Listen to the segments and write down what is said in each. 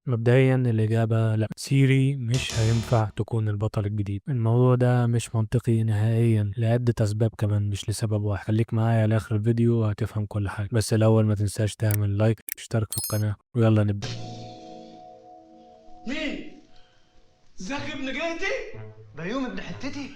مبدئيا الإجابة لأ، سيري مش هينفع تكون البطل الجديد. الموضوع ده مش منطقي نهائيا لعدة أسباب كمان مش لسبب واحد. خليك معايا لآخر الفيديو وهتفهم كل حاجة، بس الأول ما تنساش تعمل لايك واشترك في القناة ويلا نبدأ. مين؟ زكي ابن جهتي؟ بيوم ابن حتتي.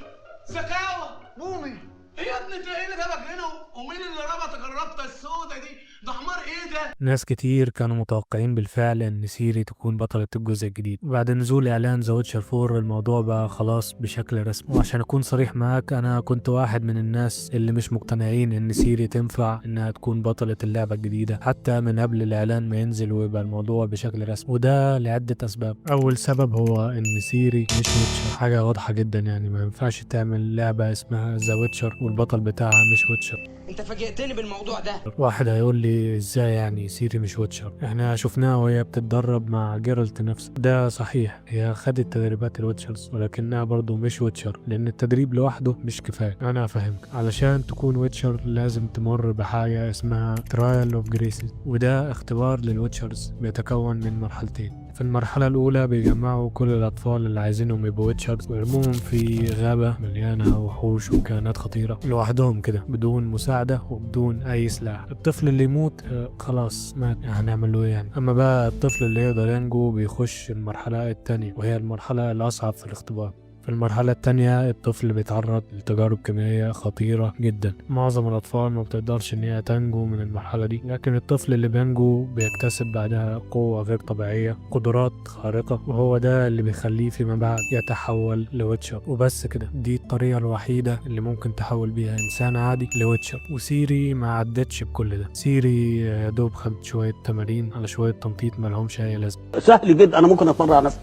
زكاوة. بومي. ايه يا ابني انت ايه اللي جابك هنا ومين اللي ربطك الربطه السوداء دي؟ ده حمار ايه ده؟ ناس كتير كانوا متوقعين بالفعل ان سيري تكون بطلة الجزء الجديد، وبعد نزول اعلان ذا ويتشر 4 الموضوع بقى خلاص بشكل رسمي. وعشان اكون صريح معاك انا كنت واحد من الناس اللي مش مقتنعين ان سيري تنفع انها تكون بطلة اللعبة الجديدة حتى من قبل الاعلان ما ينزل ويبقى الموضوع بشكل رسمي، وده لعدة اسباب. اول سبب هو ان سيري مش ويتشر، حاجة واضحة جدا، يعني ما ينفعش تعمل لعبة اسمها ذا ويتشر والبطل بتاعها مش ويتشر. انت فاجئتني بالموضوع ده. واحد هيقول لي ازاي يعني سيري مش ويتشر؟ احنا شفناها وهي بتتدرب مع جيرالت نفسه. ده صحيح، هي خدت تدريبات الويتشرز ولكنها برضو مش ويتشر لان التدريب لوحده مش كفايه. انا افهمك، علشان تكون ويتشر لازم تمر بحاجه اسمها ترايل اوف جريسز، وده اختبار للويتشرز بيتكون من مرحلتين. في المرحلة الأولى بيجمعوا كل الأطفال اللي عايزينهم يبقوا ويتشرز ويرموهم في غابة مليانة وحوش وكائنات خطيرة لوحدهم كده بدون مساعدة وبدون أي سلاح. الطفل اللي يموت خلاص مات، هنعمل له إيه يعني؟ أما بقى الطفل اللي يقدر ينجو بيخش المرحلة التانية وهي المرحلة الأصعب في الاختبار. في المرحلة التانية الطفل بيتعرض لتجارب كيميائية خطيرة جدا. معظم الأطفال ما بتقدرش إن هي تنجو من المرحلة دي، لكن الطفل اللي بينجو بيكتسب بعدها قوة غير طبيعية، قدرات خارقة، وهو ده اللي بيخليه فيما بعد يتحول لويتشر. وبس كده، دي الطريقة الوحيدة اللي ممكن تحول بيها إنسان عادي لويتشر. وسيري ما عدتش بكل ده. سيري يا دوب خدت شوية تمارين على شوية تنطيط مالهمش أي لازمة. سهل جدا، انا ممكن اتمرن على نفسي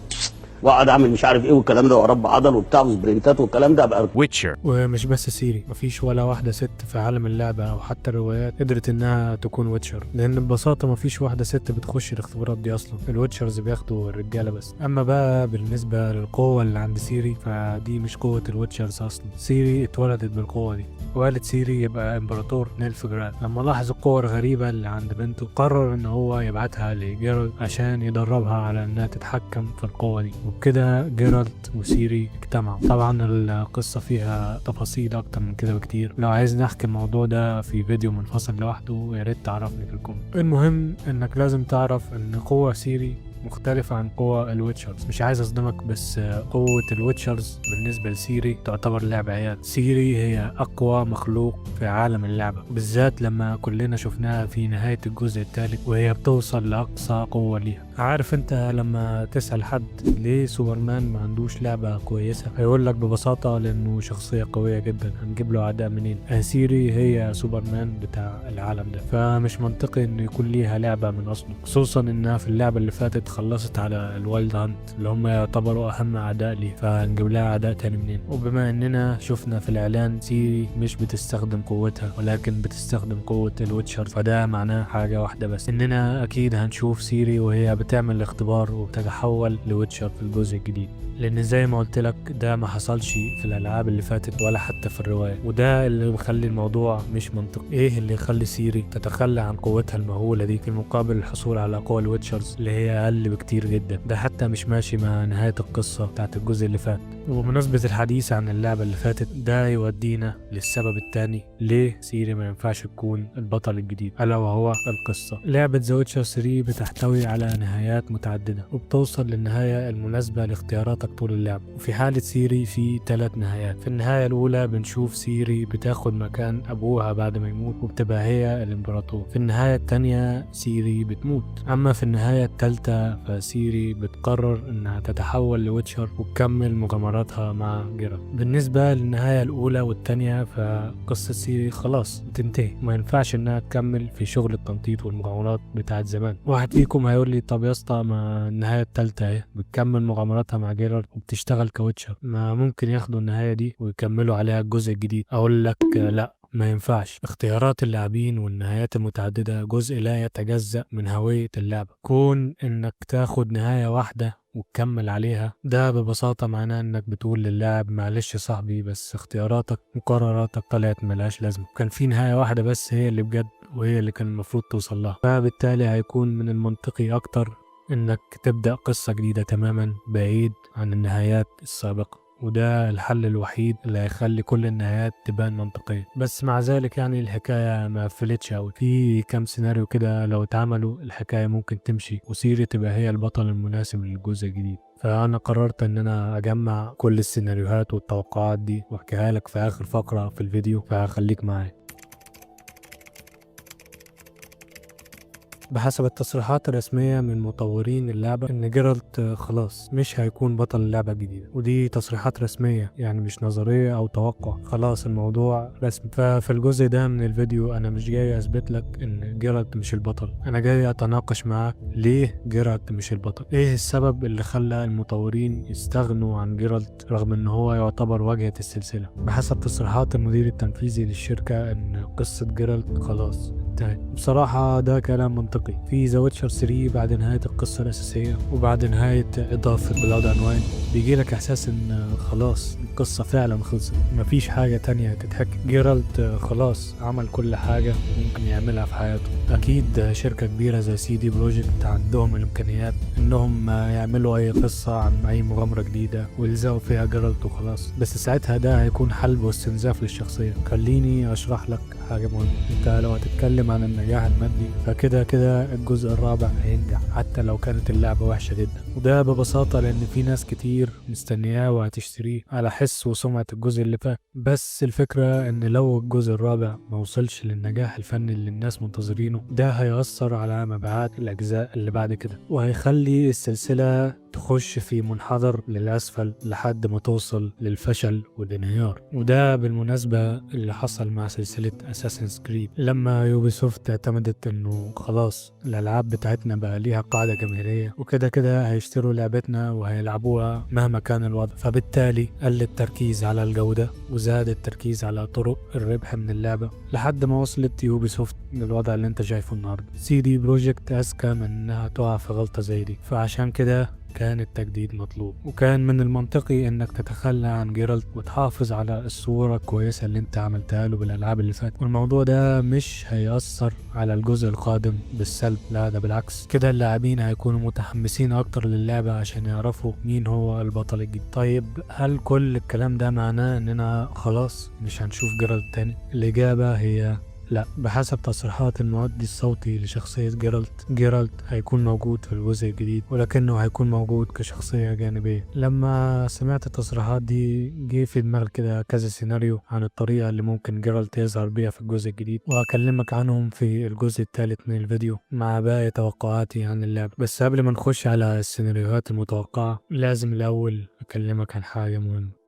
واقعد اعمل مش عارف ايه والكلام ده واربع عضل وبتاع وسبرنتات والكلام ده ابقى ويتشر. ومش بس سيري، مفيش ولا واحدة ست في عالم اللعبة أو حتى الروايات قدرت إنها تكون ويتشر، لأن ببساطة مفيش واحدة ست بتخش الاختبارات دي أصلا. الويتشرز بياخدوا الرجالة بس. أما بقى بالنسبة للقوة اللي عند سيري فدي مش قوة الويتشرز أصلا. سيري اتولدت بالقوة دي، والد سيري يبقى امبراطور نيلفجراد. لما لاحظ القوة الغريبة اللي عند بنته قرر ان هو يبعتها لجيرالت عشان يدربها على انها تتحكم في القوة دي، وبكده جيرالت وسيري اجتمعوا. طبعا القصة فيها تفاصيل اكتر من كده بكتير، لو عايز نحكي الموضوع ده في فيديو منفصل لوحده يا ريت تعرفني في الكومنت. المهم انك لازم تعرف ان قوة سيري مختلفة عن قوة الويتشرز. مش عايز اصدمك بس قوة الويتشرز بالنسبة لسيري تعتبر لعبة عيال. سيري هي اقوى مخلوق في عالم اللعبة، بالذات لما كلنا شفناها في نهاية الجزء الثالث وهي بتوصل لأقصى قوة ليها. عارف انت لما تسأل حد ليه سوبرمان ما عندوش لعبة كويسة هيقول لك ببساطة لانه شخصية قوية جدا، هنجيب له اعداء منين؟ سيري هي سوبرمان بتاع العالم ده، فمش منطقي انه يكون ليها لعبة من اصله، خصوصا انها في اللعبة اللي فاتت خلصت على الوايلد هانت اللي هم يعتبروا اهم اعداء ليه، فهنجيب لها اعداء تاني منين؟ وبما اننا شفنا في الاعلان سيري مش بتستخدم قوتها ولكن بتستخدم قوة الويتشر، فده معناه حاجة واحدة بس، اننا اكيد هنشوف سيري وهي بتعمل الاختبار وبتتحول لويتشر في الجزء الجديد، لان زي ما قلت لك ده ما حصلش في الالعاب اللي فاتت ولا حتى في الرواية، وده اللي مخلي الموضوع مش منطقي. ايه اللي يخلي سيري تتخلى عن قوتها المهولة دي في مقابل الحصول على قوة الويتشرز اللي هي اقل بكتير جدا؟ ده حتى مش ماشي مع نهاية القصة بتاعت الجزء اللي فات. وبمناسبة الحديث عن اللعبة اللي فاتت ده يودينا للسبب التاني ليه سيري ما ينفعش تكون البطل الجديد، الا وهو القصة. لعبة ذا ويتشر 3 بتحتوي على نهايات متعددة وبتوصل للنهاية المناسبة لاختياراتك طول اللعبة، وفي حالة سيري في 3 نهايات. في النهاية الأولى بنشوف سيري بتاخد مكان أبوها بعد ما يموت وبتبقى هي الإمبراطور. في النهاية التانية سيري بتموت. أما في النهاية التالتة فسيري بتقرر إنها تتحول لويتشر وتكمل مغامراتها مع جيرالت. بالنسبة للنهاية الأولى والتانية فقصة سيري خلاص بتنتهي، ما ينفعش إنها تكمل في شغل التنطيط والمغامرات بتاعت زمان. واحد فيكم هيقول لي طب يا اسطى ما النهاية التالتة اهي بتكمل مغامراتها مع جيرالت وبتشتغل كويتشر، ما ممكن ياخدوا النهاية دي ويكملوا عليها الجزء الجديد؟ أقول لك لا، ما ينفعش. اختيارات اللاعبين والنهايات المتعددة جزء لا يتجزأ من هوية اللعبة. كون انك تاخد نهاية واحدة وتكمل عليها ده ببساطة معناه انك بتقول للاعب معلش يا صاحبي بس اختياراتك وقراراتك طلعت ملهاش لازمة، كان في نهاية واحدة بس هي اللي بجد وهي اللي كان المفروض توصل لها. فبالتالي هيكون من المنطقي اكتر إنك تبدأ قصة جديدة تماما بعيد عن النهايات السابقة، وده الحل الوحيد اللي هيخلي كل النهايات تبان منطقية. بس مع ذلك يعني الحكاية ما قفلتش أوي، في كام سيناريو كده لو اتعملوا الحكاية ممكن تمشي وسيري تبقى هي البطل المناسب للجزء الجديد. فأنا قررت إن أنا أجمع كل السيناريوهات والتوقعات دي وأحكيها لك في آخر فقرة في الفيديو، فخليك معايا. بحسب التصريحات الرسمية من مطورين اللعبة إن جيرالت خلاص مش هيكون بطل اللعبة الجديدة، ودي تصريحات رسمية يعني مش نظرية أو توقع، خلاص الموضوع رسمي. ففي الجزء ده من الفيديو أنا مش جاي أثبت لك إن جيرالت مش البطل، أنا جاي أتناقش معاك ليه جيرالت مش البطل، إيه السبب اللي خلى المطورين يستغنوا عن جيرالت رغم إن هو يعتبر واجهة السلسلة. بحسب تصريحات المدير التنفيذي للشركة إن قصة جيرالت خلاص انتهت. بصراحة ده كلام منطقي. في ذا ويتشر 3 بعد نهاية القصة الأساسية وبعد نهاية إضافة بلاد عنوان بيجيلك إحساس إن خلاص القصة فعلا خلصت، مفيش حاجة تانية تتحكي. جيرالت خلاص عمل كل حاجة ممكن يعملها في حياته. أكيد شركة كبيرة زي سي دي بروجكت عندهم الإمكانيات إنهم يعملوا أي قصة عن أي مغامرة جديدة ويلزقوا فيها جيرالت وخلاص، بس ساعتها ده هيكون حلب واستنزاف للشخصية. خليني أشرح لك حاجة مهمة. انت لو هتتكلم عن النجاح المادي فكده كده الجزء الرابع هينجح حتى لو كانت اللعبة وحشة جدا، وده ببساطة لأن في ناس كتير مستنياه وهتشتريه على حس وسمعة الجزء اللي فات. بس الفكرة ان لو الجزء الرابع ما وصلش للنجاح الفني اللي الناس منتظرينه ده هيأثر على مبيعات الأجزاء اللي بعد كده، وهيخلي السلسلة تخش في منحدر للأسفل لحد ما توصل للفشل والانهيار. وده بالمناسبة اللي حصل مع سلسلة اساسنز كريد لما يوبيسوفت اعتمدت انه خلاص الألعاب بتاعتنا بقى ليها قاعدة جماهيرية وكده كده هيشتروا لعبتنا وهيلعبوها مهما كان الوضع، فبالتالي قل التركيز على الجودة وزاد التركيز على طرق الربح من اللعبة لحد ما وصلت يوبيسوفت للوضع اللي انت شايفه النهارده. سي دي بروجكت اذكى من انها تقع في غلطة زي دي، فعشان كده كان التجديد مطلوب، وكان من المنطقي انك تتخلى عن جيرالت وتحافظ على الصورة الكويسة اللي انت عملتها له بالالعاب اللي فاتت. والموضوع ده مش هيأثر على الجزء القادم بالسلب، لا ده بالعكس، كده اللاعبين هيكونوا متحمسين اكتر للعبة عشان يعرفوا مين هو البطل الجديد. طيب هل كل الكلام ده معناه اننا خلاص مش هنشوف جيرالت تاني؟ الاجابة هي لا. بحسب تصريحات المؤدي الصوتي لشخصية جيرالت هيكون موجود في الجزء الجديد ولكنه هيكون موجود كشخصية جانبية. لما سمعت التصريحات دي جه في دماغي كده كذا سيناريو عن الطريقة اللي ممكن جيرالت يظهر بيها في الجزء الجديد، وهكلمك عنهم في الجزء الثالث من الفيديو مع باقي توقعاتي عن اللعبة. بس قبل ما نخش على السيناريوهات المتوقعة لازم الأول أكلمك عن حاجة مهمة.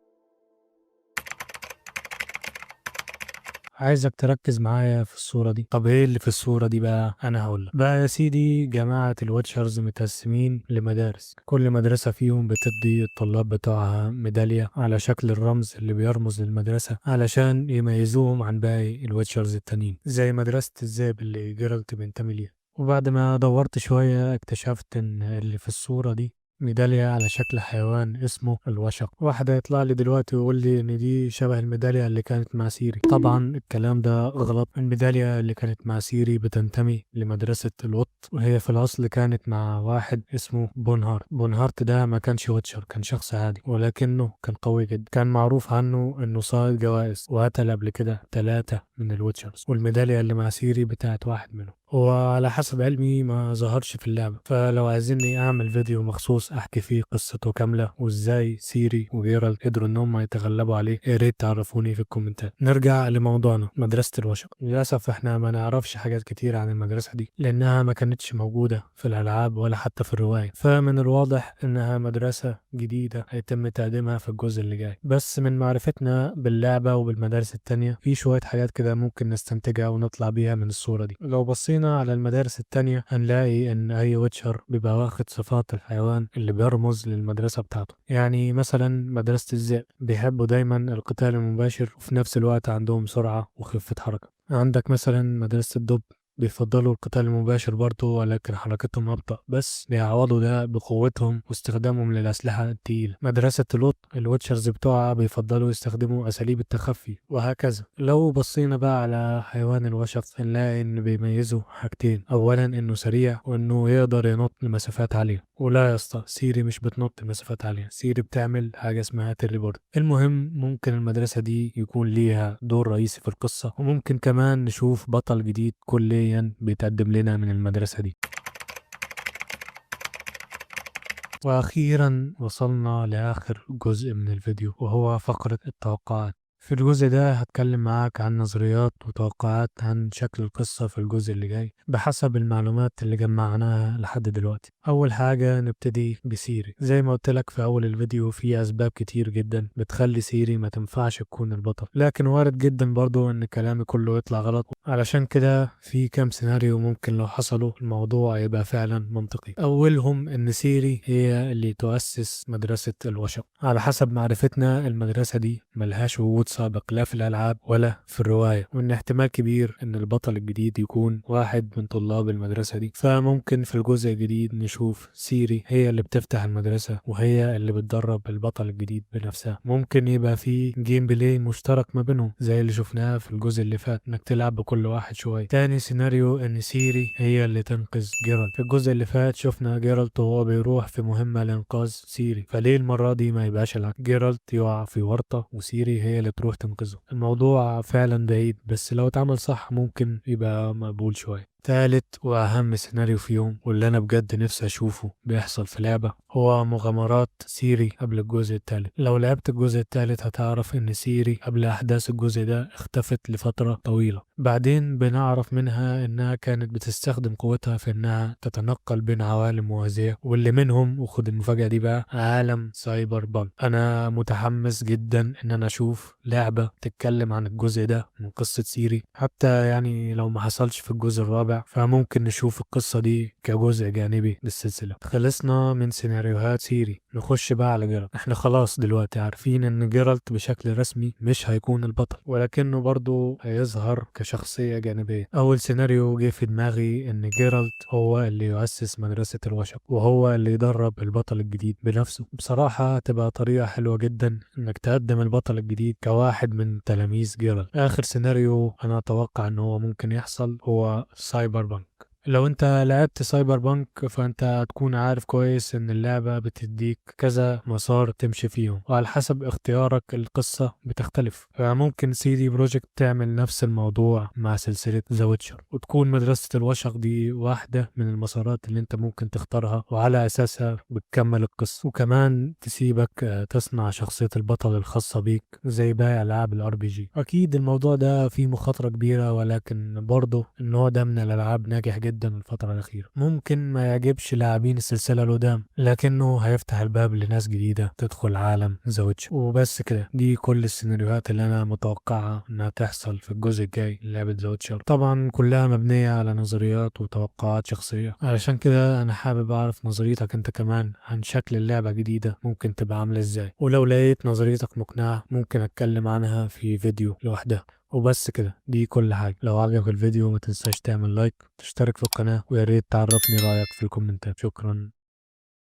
عايزك تركز معايا في الصورة دي. طب ايه اللي في الصورة دي بقى؟ انا هقولك بقى يا سيدي. جماعة الواتشرز متقسمين لمدارس، كل مدرسة فيهم بتدي الطلاب بتوعها ميدالية على شكل الرمز اللي بيرمز للمدرسة علشان يميزوهم عن باقي الواتشرز التانيين، زي مدرسة الذئب اللي جيرالت بينتمي ليها. وبعد ما دورت شوية اكتشفت ان اللي في الصورة دي ميدالية على شكل حيوان اسمه الوشق. واحد هيطلع لي دلوقتي ويقول لي ان دي شبه الميدالية اللي كانت مع سيري. طبعا الكلام ده غلط. الميدالية اللي كانت مع سيري بتنتمي لمدرسة القط، وهي في الاصل كانت مع واحد اسمه بونهارت. بونهارت ده ما كانش واتشر، كان شخص عادي ولكنه كان قوي جدا. كان معروف عنه انه صائد جوائز وقتل قبل كده 3 من الواتشرز، والميدالية اللي مع سيري بتاعت واحد منهم. وعلى حسب علمي ما ظهرش في اللعبة، فلو عايزيني اعمل فيديو مخصوص احكي فيه قصته كاملة وازاي سيري وجيرالت قدروا ان هم يتغلبوا عليه يا ريت تعرفوني في الكومنتات. نرجع لموضوعنا، مدرسة الوشق. للاسف احنا ما نعرفش حاجات كتير عن المدرسة دي لانها ما كانتش موجودة في الالعاب ولا حتى في الرواية، فمن الواضح انها مدرسة جديدة هيتم تقديمها في الجزء اللي جاي. بس من معرفتنا باللعبة وبالمدارس التانية في شوية حاجات كده ممكن نستنتجها ونطلع بيها من الصورة دي. لو بصينا على المدارس التانية هنلاقي ان اي ويتشر بيبقى واخد صفات الحيوان اللي بيرمز للمدرسة بتاعته. يعني مثلا مدرسة الذئب بيحبوا دايما القتال المباشر وفي نفس الوقت عندهم سرعة وخفة حركة. عندك مثلا مدرسة الدب بيفضلوا القتال المباشر برضه، ولكن حركتهم أبطأ، بس بيعوضوا ده بقوتهم واستخدامهم للأسلحة التقيلة. مدرسة لوط الويتشرز بتوعها بيفضلوا يستخدموا أساليب التخفي وهكذا. لو بصينا بقى على حيوان الوشق هنلاقي إن بيميزوا حاجتين، أولا إنه سريع وإنه يقدر ينط لمسافات عالية. ولا يا اسطى، سيري مش بتنط لمسافات عالية، سيري بتعمل حاجة اسمها تليبورت. المهم ممكن المدرسة دي يكون ليها دور رئيسي في القصة، وممكن كمان نشوف بطل جديد كليا بيتقدم لنا من المدرسة دي. وأخيرا وصلنا لآخر جزء من الفيديو، وهو فقرة التوقعات. في الجزء ده هتكلم معاك عن نظريات وتوقعات عن شكل القصة في الجزء اللي جاي بحسب المعلومات اللي جمعناها لحد دلوقتي. أول حاجة نبتدي بسيري. زي ما قلت لك في أول الفيديو، في أسباب كتير جدا بتخلي سيري ما تنفعش تكون البطل، لكن وارد جدا برضو إن كلامي كله يطلع غلط. علشان كده في كام سيناريو ممكن لو حصلوا الموضوع يبقى فعلا منطقي. أولهم إن سيري هي اللي تؤسس مدرسة الوشق. على حسب معرفتنا المدرسة دي ملهاش وجود سابق لا في الألعاب ولا في الرواية، وإن احتمال كبير إن البطل الجديد يكون واحد من طلاب المدرسة دي. فممكن في الجزء الجديد نشوف سيري هي اللي بتفتح المدرسة وهي اللي بتدرب البطل الجديد بنفسها. ممكن يبقى في جيم بلاي مشترك ما بينهم زي اللي شفناه في الجزء اللي فات، إنك تلعب بكل واحد شوية. تاني سيناريو إن سيري هي اللي تنقذ جيرالت. في الجزء اللي فات شفنا جيرالت وهو بيروح في مهمة لإنقاذ سيري، فليه المرة دي ما يبقاش العكس؟ جيرالت يقع في ورطة وسيري هي اللي تروح تنقذه. الموضوع فعلا بعيد، بس لو اتعمل صح ممكن يبقى مقبول شوية. تالت وأهم سيناريو فيهم، واللي أنا بجد نفسي أشوفه بيحصل في لعبة، هو مغامرات سيري قبل الجزء التالت. لو لعبت الجزء التالت هتعرف إن سيري قبل أحداث الجزء ده اختفت لفترة طويلة. بعدين بنعرف منها إنها كانت بتستخدم قوتها في إنها تتنقل بين عوالم موازية، واللي منهم، وخد المفاجأة دي بقى، عالم سايبر بانك. أنا متحمس جدا إن أنا أشوف لعبة تتكلم عن الجزء ده من قصة سيري، حتى يعني لو ما حصلش في الجزء الرابع فممكن نشوف القصة دي كجزء جانبي للسلسلة. خلصنا من سيناريوهات سيري، نخش بقى على جيرالت. احنا خلاص دلوقتي عارفين ان جيرالت بشكل رسمي مش هيكون البطل، ولكنه برضو هيظهر كشخصية جانبية. اول سيناريو جه في دماغي ان جيرالت هو اللي يؤسس مدرسة الوشق، وهو اللي يدرب البطل الجديد بنفسه. بصراحة هتبقى طريقة حلوة جدا انك تقدم البطل الجديد كواحد من تلاميذ جيرالت. اخر سيناريو انا اتوقع ان هو ممكن يحصل هو سايبر بانك. لو انت لعبت سايبر بانك فانت هتكون عارف كويس ان اللعبة بتديك كذا مسار تمشي فيهم، وعلى حسب اختيارك القصة بتختلف. فممكن سي دي بروجكت تعمل نفس الموضوع مع سلسلة ذا ويتشر، وتكون مدرسة الوشق دي واحدة من المسارات اللي انت ممكن تختارها، وعلى اساسها بتكمل القصة. وكمان تسيبك تصنع شخصية البطل الخاصة بيك زي باقي العاب الار بي جي. اكيد الموضوع ده فيه مخاطرة كبيرة، ولكن برضه النوع ده من الالعاب ناجح جدا الفترة الأخيرة. ممكن ما يعجبش لاعبين السلسلة القدام، لكنه هيفتح الباب لناس جديدة تدخل عالم ذا ويتشر. وبس كده، دي كل السيناريوهات اللي أنا متوقعها إنها تحصل في الجزء الجاي لعبة ذا ويتشر. طبعا كلها مبنية على نظريات وتوقعات شخصية، علشان كده أنا حابب أعرف نظريتك أنت كمان عن شكل اللعبة الجديدة ممكن تبقى عاملة إزاي. ولو لقيت نظريتك مقنعة ممكن أتكلم عنها في فيديو لوحدها. وبس كده، دي كل حاجة. لو عجبك الفيديو ما تنساش تعمل لايك، تشترك في القناة، ويا ريت تعرفني رأيك في الكومنتات. شكرا.